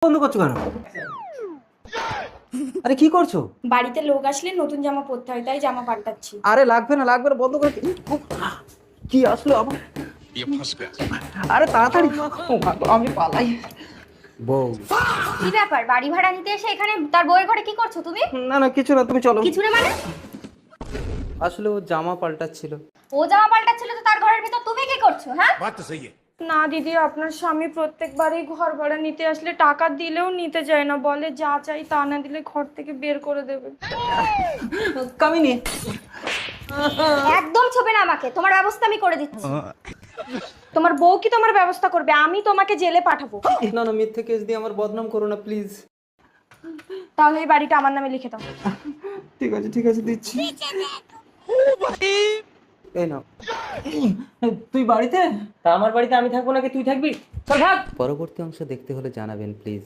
বন্ধ করছো কেন? আরে কি করছো? বাড়িতে লোক আসলে নতুন জামা পরতে হয়, তাই জামা পাল্টাচ্ছি। আরে লাগবে না বন্ধ করে কি আসলো আমার? আরে তাড়াতাড়ি ও মা গো, আমি পালাই। বউ, কি ব্যাপার, বাড়ি ভাড়া নিতে এসে এখানে তার বউয়ের ঘরে কি করছো তুমি? না কিছু না, তুমি চলো। কিছু না মানে? আসলে ও জামা পাল্টাচ্ছিল। ও জামা পাল্টাচ্ছিল তো তার ঘরের ভিতর তুমি কি করছো? হ্যাঁ, না দিদি, আপনার স্বামী প্রত্যেকবারই ঘর ভাড়া নিতে আসলে টাকা দিলেও নিতে চায় না, বলে যা চাই তা না দিলে ঘর থেকে বের করে দেবে। কামিনী, একদম ছবে না আমাকে, তোমার ব্যবস্থা আমি করে দিচ্ছি। তোমার বউ কি তোমার ব্যবস্থা করবে? আমি তোমাকে জেলে পাঠাবো। না মিথ্যে কেস দিয়ে আমার বদনাম করো না প্লিজ। তাহলে এই বাড়িটা আমার নামে লিখে দাও। ঠিক আছে দিচ্ছি। এই নাও। তুই বাড়িতে? তা আমার বাড়িতে আমি থাকবো নাকি তুই থাকবি? চল ভাগ। পরবর্তী অংশ দেখতে হলে জানাবেন প্লিজ।